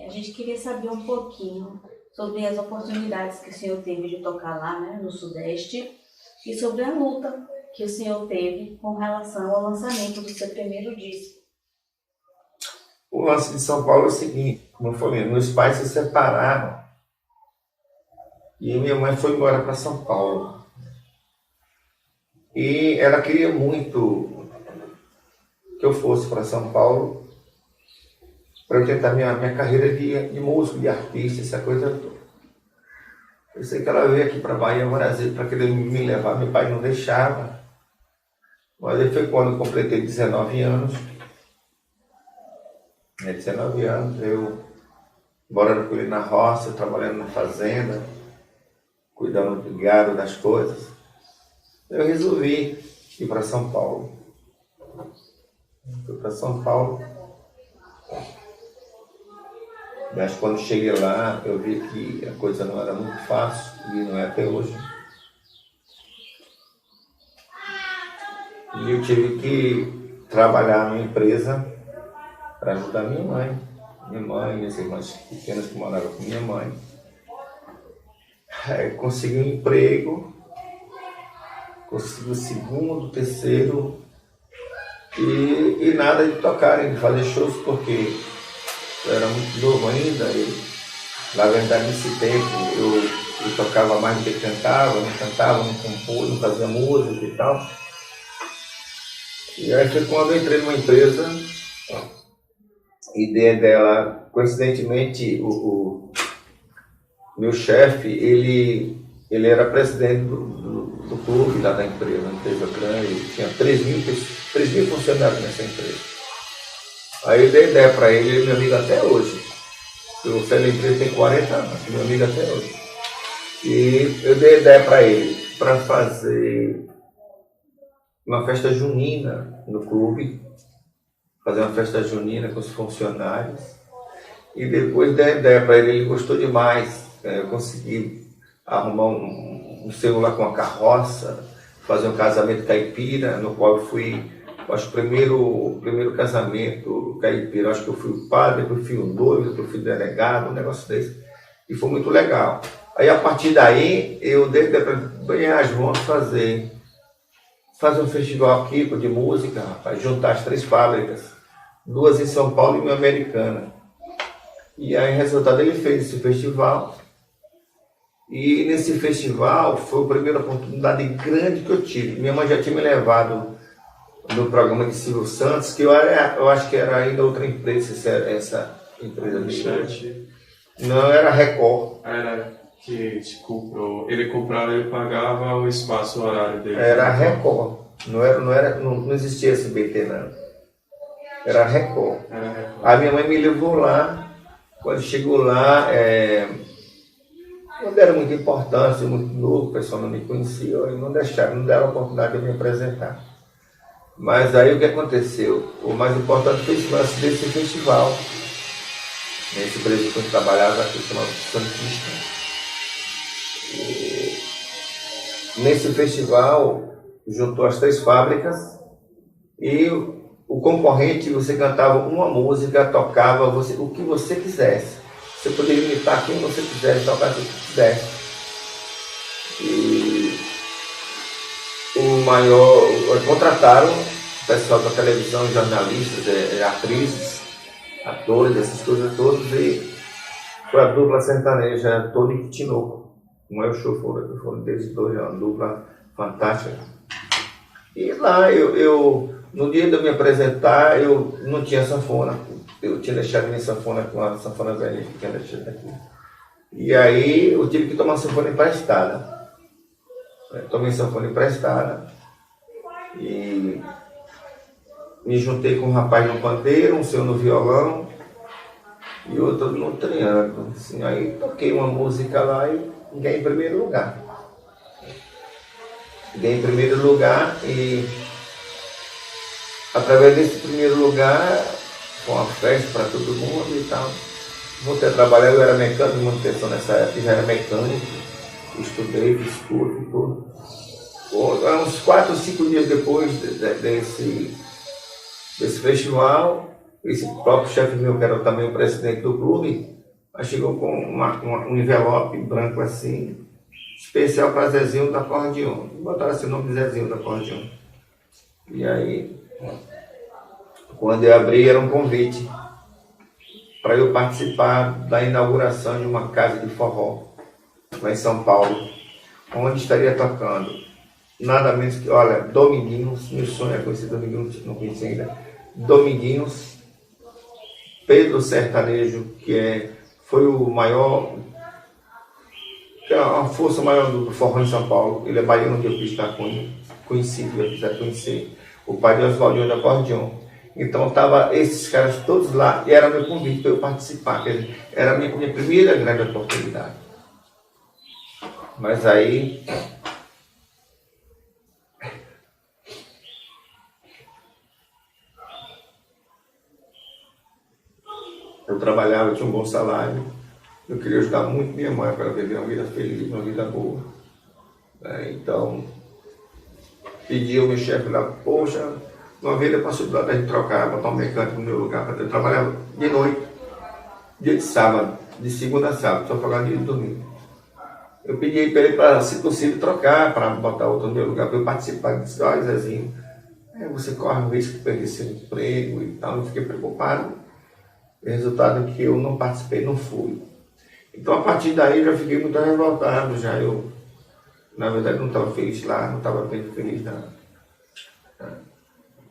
A gente queria saber um pouquinho sobre as oportunidades que o senhor teve de tocar lá, né, no Sudeste, e sobre a luta que o senhor teve com relação ao lançamento do seu primeiro disco. O lance de São Paulo é o seguinte, como eu falei, meus pais se separaram e minha mãe foi embora para São Paulo. E ela queria muito que eu fosse para São Paulo para eu tentar minha carreira de músico, de artista, essa coisa toda. Eu sei que ela veio aqui para Bahia, Brasil, para querer me levar, meu pai não deixava. Mas aí foi quando eu completei 19 anos. 19 anos, eu morando com ele na roça, trabalhando na fazenda, cuidando do gado, das coisas. Eu resolvi ir para São Paulo. Fui para São Paulo. Mas quando cheguei lá, eu vi que a coisa não era muito fácil, e não é até hoje. E eu tive que trabalhar numa empresa para ajudar minha mãe, minhas irmãs pequenas que moravam com minha mãe. Consegui um emprego, consegui o segundo, terceiro, e nada de tocar, de fazer shows, porque eu era muito novo ainda, e na verdade nesse tempo eu tocava mais do que cantava, não compus, não fazia música e tal. E aí foi quando eu entrei numa empresa, e dentro dela, coincidentemente, o meu chefe, ele era presidente do clube lá da empresa, uma empresa grande, tinha 3 mil funcionários nessa empresa. Aí eu dei ideia para ele, meu amigo até hoje. Eu saí da empresa tem 40 anos, meu amigo até hoje. E eu dei ideia para ele, para fazer uma festa junina no clube, fazer uma festa junina com os funcionários. E depois dei ideia para ele, ele gostou demais. Eu consegui arrumar um celular com uma carroça, fazer um casamento caipira, no qual eu fui, acho que o primeiro casamento caipira, acho que eu fui o padre, depois fui o noivo, depois fui o delegado, um negócio desse. E foi muito legal. Aí a partir daí, eu dei para ganhar as mãos fazer um festival aqui de música, rapaz, juntar as 3 fábricas, 2 em São Paulo e uma americana. E aí, resultado, ele fez esse festival. E nesse festival foi a primeira oportunidade grande que eu tive. Minha mãe já tinha me levado no programa de Silvio Santos, que eu acho que era ainda outra empresa, essa empresa de chat. Não, era Record. Era que ele comprava, ele pagava o espaço horário dele. Era Record. Não existia SBT, não. Era Record. A minha mãe me levou lá. Quando chegou lá, não deram muita importância, muito novo, o pessoal não me conhecia, e não deram a oportunidade de me apresentar. Mas aí o que aconteceu? O mais importante foi esse lance desse festival. Nesse empresa que eu trabalhava, que se chamava Santista. E nesse festival, juntou as 3 fábricas e o concorrente, você cantava uma música, tocava o que você quisesse. Você poderia imitar quem você quisesse, tocar o que quisesse. E contrataram o pessoal da televisão, jornalistas, atrizes, atores, essas coisas todas, e foi a dupla sertaneja Tony e Tinoco. Não é o show, foram desde 2 anos, uma dupla fantástica. E lá no dia de eu me apresentar, eu não tinha sanfona. Eu tinha deixado minha sanfona com a sanfona velha que tinha deixado aqui. E aí eu tive que tomar sanfona emprestada. Tomei sanfona emprestada. E me juntei com um rapaz no pandeiro, um senhor no violão e outro no triângulo. Assim, aí toquei uma música lá e ganhei em primeiro lugar. Ganhei em primeiro lugar e através desse primeiro lugar foi uma festa para todo mundo e tal. Voltei a trabalhar, eu era mecânico de manutenção nessa época, já era mecânico, estudei, fiz curso e tudo. Uns 4 ou 5 dias depois desse festival, esse próprio chefe meu, que era também o presidente do clube, chegou com um envelope branco assim, especial para Zezinho da Acordeon. Botaram esse nome de Zezinho da Acordeon. E aí, quando eu abri, era um convite para eu participar da inauguração de uma casa de forró lá em São Paulo, onde estaria tocando nada menos que, olha, Dominguinhos, meu sonho é conhecer Dominguinhos, não conheci ainda, Dominguinhos, Pedro Sertanejo, foi o maior, que é a força maior do forró em São Paulo. Ele é baiano, que eu quis estar conhecido, eu quis conhecer, o pai de Oswaldinho de Acordeon. Então estavam esses caras todos lá e era meu convite para eu participar, quer dizer, era a minha primeira grande oportunidade. Mas aí eu trabalhava, eu tinha um bom salário, eu queria ajudar muito minha mãe para viver uma vida feliz, uma vida boa. Então, pedi ao meu chefe lá, poxa, uma vez eu passei do lado de trocar, botar um mecânico no meu lugar, para eu trabalhava de noite, dia de sábado, de segunda a sábado, só folgar dia de domingo. Eu pedi para ele, para, se possível, trocar, para botar outro no meu lugar, para eu participar. Ele disse, olha, Zezinho, você corre o risco de perder seu emprego e tal. Eu fiquei preocupado. O resultado é que eu não participei, não fui. Então, a partir daí, eu já fiquei muito revoltado. Eu, na verdade, não estava feliz lá, não estava bem feliz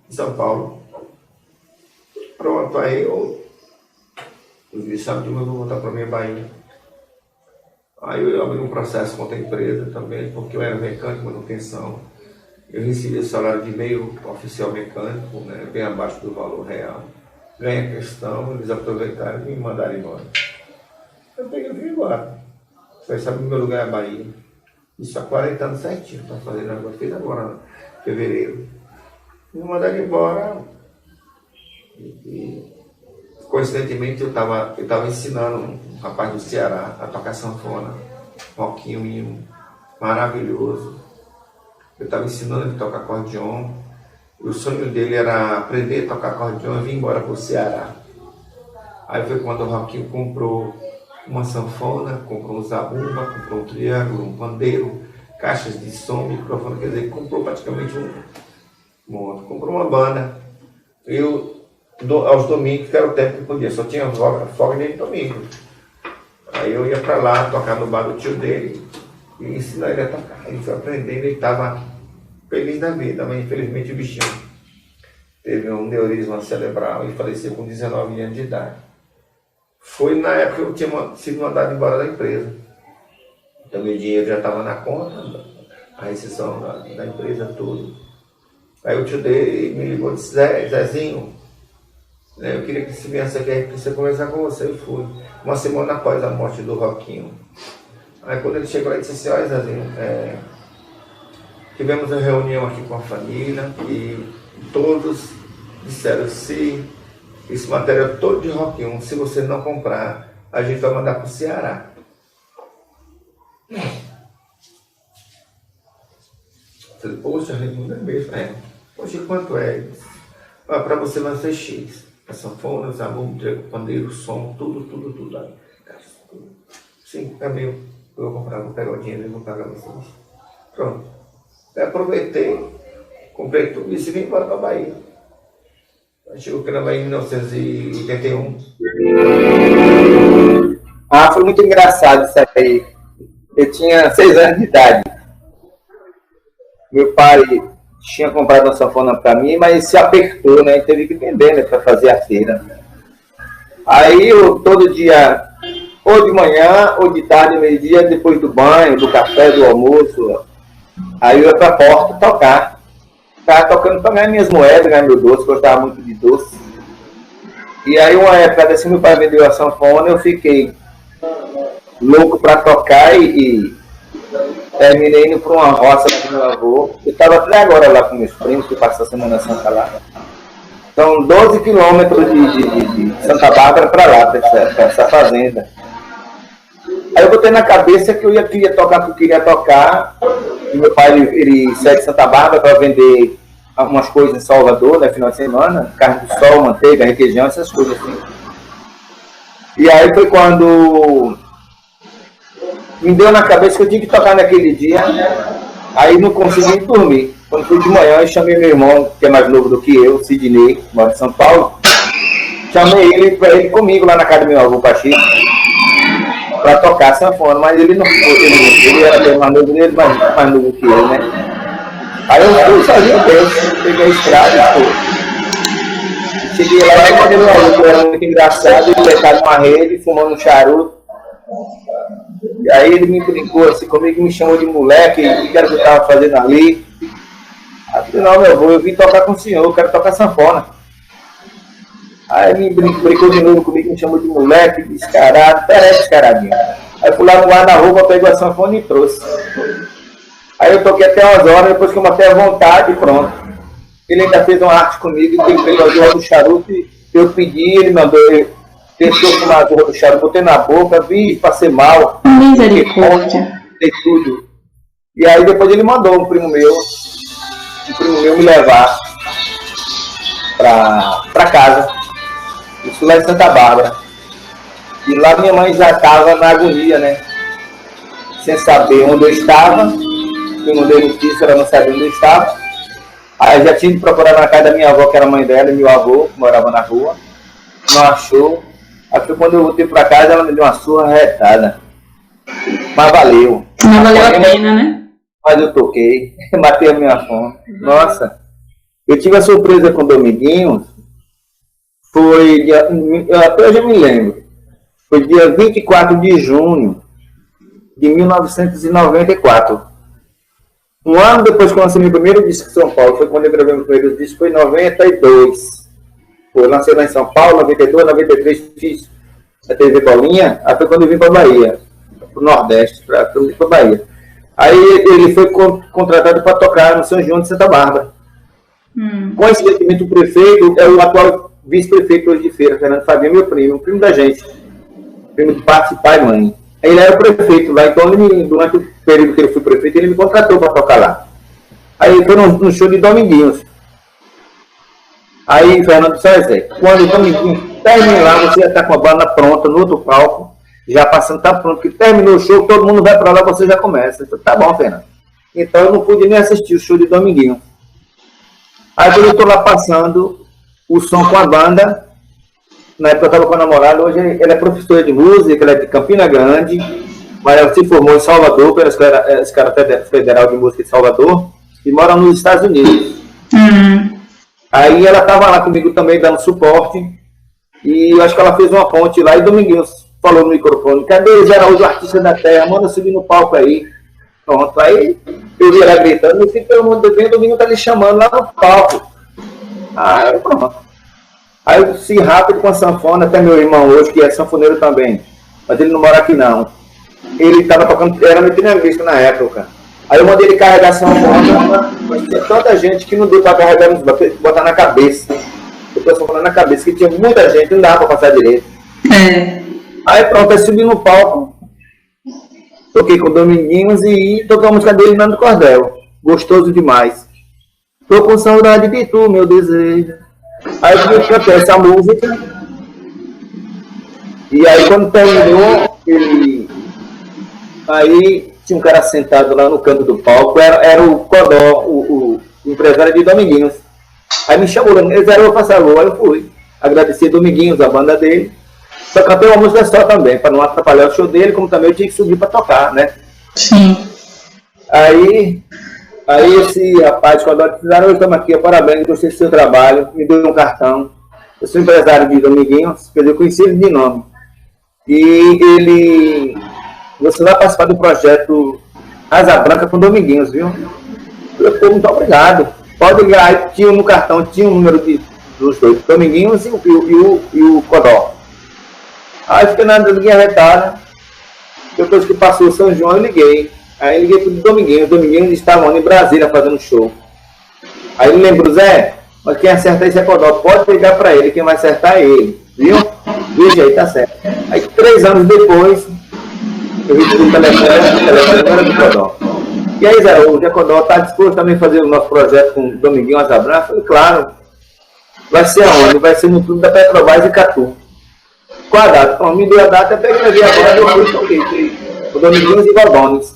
em São Paulo. Pronto, aí eu vi, sabe, eu vou voltar para a minha Bahia. Aí eu abri um processo contra a empresa também, porque eu era mecânico, manutenção. Eu recebi salário de meio oficial mecânico, né, bem abaixo do valor real. Ganhei a questão, eles aproveitaram e me mandaram embora. Eu peguei e vim embora. Você sabe, meu lugar é a Bahia. Isso há 40 anos certinho, estou fazendo agora, fiz agora em fevereiro. Me mandaram embora. E coincidentemente eu estava ensinando um rapaz do Ceará a tocar sanfona, roquinho maravilhoso. Eu estava ensinando ele a tocar acordeon. O sonho dele era aprender a tocar acordeon e vir embora para o Ceará. Aí foi quando o Roquinho comprou uma sanfona, comprou um zabumba, comprou um triângulo, um pandeiro, caixas de som, microfone, quer dizer, comprou praticamente comprou uma banda. Aos domingos, que era o tempo que podia, só tinha folga de domingo. Aí eu ia para lá, tocar no bar do tio dele e ensinar ele a tocar. Ele foi aprendendo, ele estava feliz da vida, mas infelizmente o bichinho teve um neurisma cerebral e faleceu com 19 anos de idade. Foi na época que eu tinha sido mandado embora da empresa. Então meu dinheiro já estava na conta, a rescisão da empresa, tudo. Aí o tio dele me ligou e disse, Zezinho, eu queria que você viesse aqui, precisa conversar com você. Eu fui, uma semana após a morte do Roquinho. Aí quando ele chegou lá, ele disse assim, olha Zezinho, tivemos uma reunião aqui com a família e todos disseram, se esse material todo de Roquinho, se você não comprar, a gente vai mandar para o Ceará. Eu falei, poxa, Raimundo, é mesmo? Poxa, quanto é? Para você vai ser X. A sanfona, os alunos, o pandeiro, o som, tudo. Aí, sim, é meu. Eu vou comprar, vou pegar o dinheiro e vou pagar vocês. Pronto. Eu aproveitei, comprei tudo isso e vim embora para a Bahia. Chegou aqui na Bahia em 1981. Foi muito engraçado isso aí. Eu tinha 6 anos de idade. Meu pai tinha comprado uma sanfona para mim, mas se apertou, né? Teve que vender, né? Para fazer a feira. Aí eu, todo dia, ou de manhã, ou de tarde, meio-dia, depois do banho, do café, do almoço, aí eu ia para a porta tocar. Estava tocando para ganhar minhas moedas, ganhar meu doce, gostava muito de doce. E aí uma época assim, meu pai vendeu a sanfona, eu fiquei louco para tocar e terminei indo para uma roça do meu avô. Eu estava até agora lá com meus primos, que passou a Semana Santa lá. São 12 quilômetros de Santa Bárbara para lá, para essa fazenda. Aí eu botei na cabeça que eu queria tocar, porque eu queria tocar. E meu pai ele saiu de Santa Bárbara para vender umas coisas em Salvador, né, final de semana, carne do sol, manteiga, requeijão, essas coisas assim. E aí foi quando me deu na cabeça que eu tinha que tocar naquele dia, aí não consegui dormir. Quando fui de manhã, eu chamei meu irmão, que é mais novo do que eu, Sidney, mora em São Paulo, chamei ele para ir comigo lá na casa do meu avô Pachico, para tocar sanfona, mas ele não foi, ele era bem mais novo dele, mas mais novo que eu, né? Aí eu fui sozinho mesmo, peguei a estrada e fui. Cheguei lá e mandei meu avô, que era muito engraçado, ele deitado numa rede, fumando um charuto. E aí ele me brincou assim comigo, me chamou de moleque, e que era o que eu estava fazendo ali. Aí eu falei, não, meu avô, eu vim tocar com o senhor, eu quero tocar sanfona. Aí ele me brincou de novo comigo, me chamou de moleque, descarado, parece descaradinho. Aí fui lá no guarda-roupa, pegou a sanfona e trouxe. Aí eu toquei até umas horas, depois que eu matei a vontade e pronto. Ele ainda fez uma arte comigo, ele pegou a zorra do charuto, eu pedi, ele mandou, ele tentou fumar a zorra do charuto, botei na boca, vi, passei mal. Misericórdia. Dei tudo. E aí depois ele mandou um primo meu me levar pra casa. Isso lá em Santa Bárbara. E lá minha mãe já estava na agonia, né? Sem saber onde eu estava. Eu mandei notícia, ela não sabia onde eu estava. Aí eu já tive que procurar na casa da minha avó, que era a mãe dela, e meu avô, que morava na rua. Não achou. Aí foi quando eu voltei para casa, ela me deu uma surra retada. Mas valeu. Não valeu a pena, né? Mas eu toquei, matei a minha fome. Nossa, eu tive a surpresa com o Dominguinhos. Foi dia, até hoje eu me lembro. Foi dia 24 de junho de 1994. Um ano depois que eu lancei meu primeiro disco em São Paulo, foi quando eu gravei meu primeiro disco, foi em 92. Eu lancei lá em São Paulo, 92, 93, fiz a TV Bolinha, até quando eu vim para Bahia, para o Nordeste, para Bahia. Aí ele foi contratado para tocar no São João de Santa Bárbara. Coincidentemente, o prefeito é o atual vice-prefeito hoje de Feira, Fernando Fabinho, meu primo da gente, primo de parte de pai e mãe. Ele era o prefeito lá, então durante o período que ele foi prefeito, ele me contratou para tocar lá. Aí foi no show de Dominguinhos. Aí, Fernando disse, Zé, quando o Dominguinhos terminar, você já está com a banda pronta no outro palco, já passando, tá pronto, que terminou o show, todo mundo vai para lá, você já começa. Eu falei, tá bom, Fernando. Então eu não pude nem assistir o show de Dominguinhos. Aí quando eu estou lá passando o som com a banda, na época eu estava com a namorada, hoje ele é professor de música, ele é de Campina Grande, mas ela se formou em Salvador, pela Escola Federal de Música de Salvador, e mora nos Estados Unidos. Aí ela estava lá comigo também, dando suporte, e eu acho que ela fez uma ponte lá, e Dominguinhos falou no microfone, cadê Zé Araújo, artista da terra, manda subir no palco aí. Pronto, aí eu vi ela gritando, eu fico, pelo amor de Deus, o Dominguinho tá lhe chamando lá no palco. Aí pronto. Aí eu fui rápido com a sanfona, até meu irmão hoje, que é sanfoneiro também, mas ele não mora aqui não. Ele estava tocando, era meu treinamento na época. Aí eu mandei ele carregar a sanfona, mas tinha tanta gente que não deu para carregar, botar na cabeça. Eu tô sanfona na cabeça, que tinha muita gente, não dava para passar direito. Aí pronto, aí subi no palco, toquei com o Dominguinhos e toquei a música dele, Nando Cordel. Gostoso demais. Tô com saudade de tu, meu desejo. Aí eu cantei essa música. E aí quando terminou, aí tinha um cara sentado lá no canto do palco, era o Codó, o empresário de Dominguinhos. Aí me chamou, eles eram passar a lua, aí eu fui. Agradeci Dominguinhos, a banda dele. Só cantei uma música só também, para não atrapalhar o show dele, como também eu tinha que subir para tocar, né? Sim. Aí esse rapaz, quando eu disse, hoje estamos aqui, parabéns, gostei do seu trabalho, me deu um cartão. Eu sou empresário de Dominguinhos, quer dizer, eu conheci ele de nome. E você vai participar do projeto Asa Branca com Dominguinhos, viu? Eu falei, muito obrigado. Pode ligar, tinha no cartão, tinha o número dos dois, Dominguinhos e o Codó. Aí fiquei na linha retada. Depois que passou o São João, eu liguei. Aí liguei pro Dominguinhos. Os Dominguinhos estavam em Brasília fazendo show. Aí ele lembrou, Zé, mas quem acertar esse é Codó. Pode ligar para ele, quem vai acertar é ele. Viu? Veja aí, tá certo. Aí 3 anos depois, eu recebi o telefone era do Codó. E aí, Zé, o Jacodó está disposto também a fazer o nosso projeto com o Dominguinho Azabran? Eu falei, claro. Vai ser aonde? Vai ser no clube da Petrobras em Catu. Qual a data? Então, me deu a data, eu peguei na via agora e eu fui e toquei. O Dominguinhos e Valdones.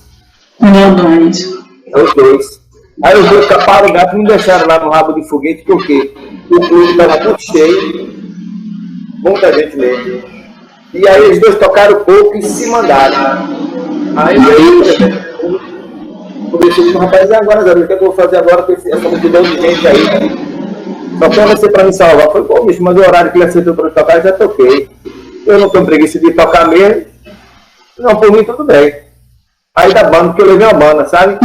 Valdones. É os dois. Aí os dois caparam o gato e me deixaram lá no rabo de foguete, porque o clube estava tudo cheio, muita gente mesmo. E aí os dois tocaram pouco e se mandaram. Aí eu deixei com o rapaz, e agora, Zé, o que eu vou fazer agora com essa multidão de gente aí? Só para você para me salvar. Eu falei, pô, bicho, mas o horário que ele aceitou para tocar, eu já toquei. Eu não tenho preguiça de tocar mesmo. Não, por mim tudo bem. Aí da banda, porque eu levei uma banda, sabe?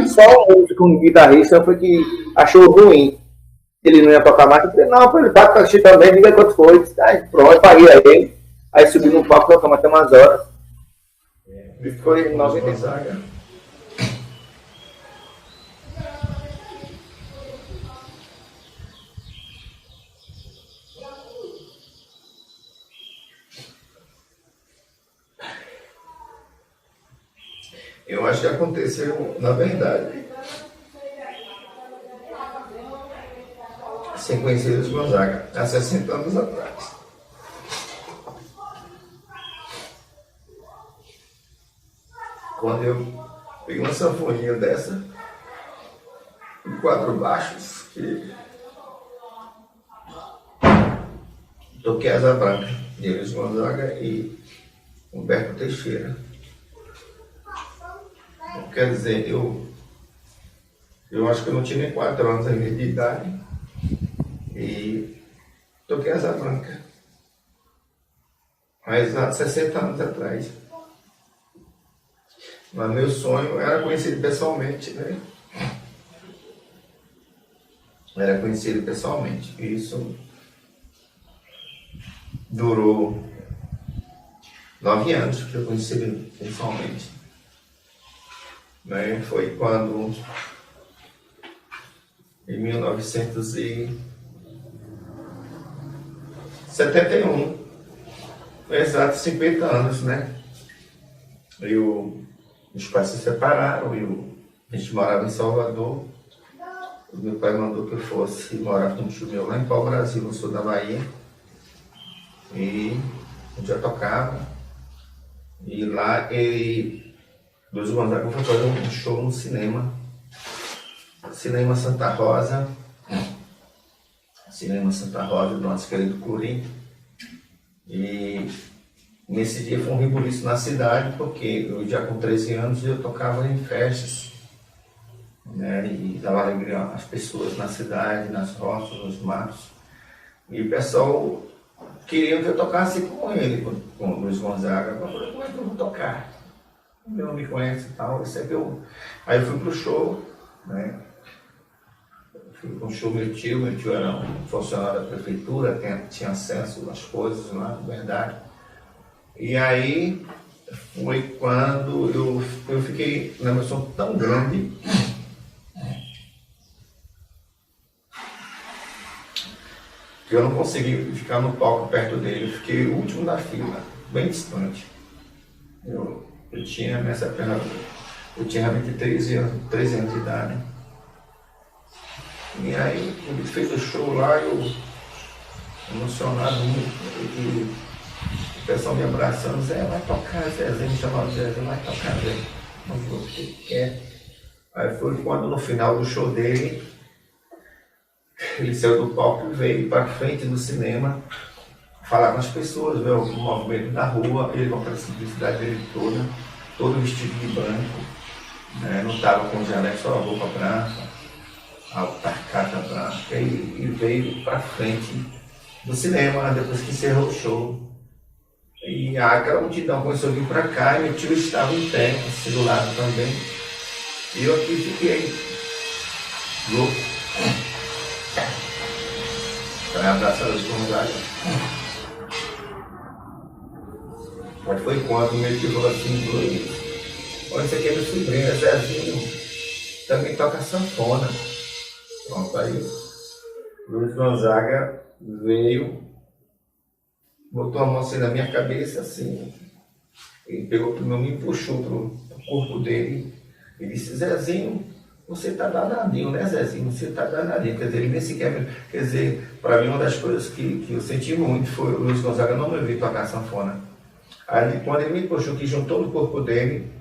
Só o músico, um guitarrista, foi que achou ruim. Ele não ia tocar mais. Eu falei, não, ele vai tocar também, diga quanto foi. Aí pronto, eu paguei a ele. Aí subi no palco, tocamos até umas horas. E foi em 90. Eu acho que aconteceu, na verdade, sem conhecer Luiz Gonzaga, há 60 anos atrás. Quando eu peguei uma sanfoninha dessa, em 4 baixos, que toquei Asa Branca, de Luiz Gonzaga e Humberto Teixeira. Quer dizer, eu acho que eu não tinha nem 4 anos ainda de idade e toquei Asa Branca, mas há 60 anos atrás. Mas meu sonho era conhecido pessoalmente, né? Era conhecido pessoalmente. E isso durou 9 anos que eu conheci ele pessoalmente. Né? Foi quando, em 1971, exato 50 anos, né? Meus pais se separaram, a gente morava em Salvador. O meu pai mandou que eu fosse morar com um tio meu lá em Pau Brasil, no sul da Bahia. E a gente já tocava. E lá Luiz Gonzaga foi fazer um show no cinema. Cinema Santa Rosa. Cinema Santa Rosa, do nosso querido Curim. E nesse dia foi um rebuliço na cidade, porque eu já com 13 anos eu tocava em festas, né, e dava alegria às pessoas na cidade, nas roças, nos matos. E o pessoal queria que eu tocasse com ele, com o Luiz Gonzaga. Eu falei, como é que eu vou tocar? Ele não me conhece e tal. Aí eu fui pro show, né? Fui para um show, meu tio era um funcionário da prefeitura, tinha acesso às coisas lá, na verdade. E aí foi quando eu fiquei na emoção tão grande que eu não consegui ficar no palco perto dele. Eu fiquei o último da fila, bem distante. Eu tinha nessa época, eu tinha 23 anos, 13 anos de idade. E aí, quando ele fez o show lá, eu emocionado muito, e o pessoal me abraçando, Zé, vai tocar, Zé, me chamava Zé, vai tocar, Zé. Não vou, o que quer. Aí foi quando no final do show dele, ele saiu do palco e veio para frente do cinema falar com as pessoas, ver o movimento da rua, ele com aquela simplicidade dele toda, todo vestido de branco, né? Não estava com jaleco, só a roupa branca, a alparcata branca, e veio para frente do cinema, depois que encerrou o show. E aquela multidão começou a vir para cá, e meu tio estava em pé, assim, do lado também. E eu aqui fiquei louco para abraçar os Gonzaga. Mas foi quando meu tio falou assim, olha, isso aqui é meu sobrinho, Zezinho, também toca sanfona. Pronto, aí Luiz Gonzaga veio, botou a mão assim na minha cabeça, assim, ele pegou primeiro, me puxou pro corpo dele, Ele disse, Zezinho, você tá danadinho, né, Zezinho? Você tá danadinho. Quer dizer, ele nem sequer... Quer dizer, para mim, uma das coisas que eu senti muito foi o Luiz Gonzaga não me ouvir tocar sanfona. Aí, quando ele me puxou, que juntou no corpo dele,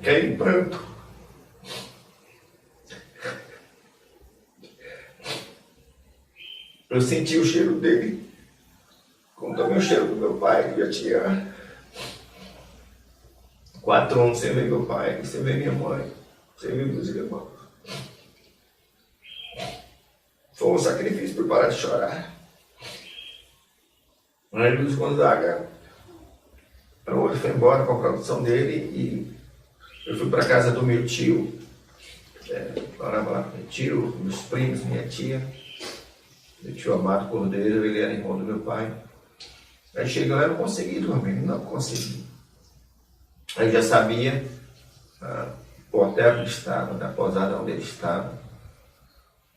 caí em pranto. Eu senti o cheiro dele, como também o cheiro do meu pai, que já tinha 4 anos sem ver meu pai, sem ver minha mãe, sem ver meus irmãos. Foi um sacrifício para parar de chorar. Aí Luiz Gonzaga, ele foi embora com a produção dele e eu fui para a casa do meu tio, morava lá com meu tio, meus primos, minha tia. Meu tio Amado Cordeiro, ele era irmão do meu pai. Aí cheguei lá, eu não consegui dormir, não consegui. Aí já sabia o hotel onde estava, da pousada onde ele estava.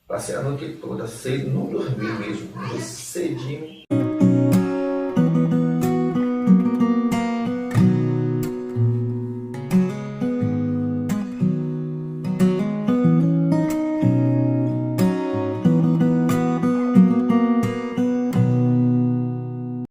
Passei a noite toda cedo, não dormi mesmo, dormi cedinho.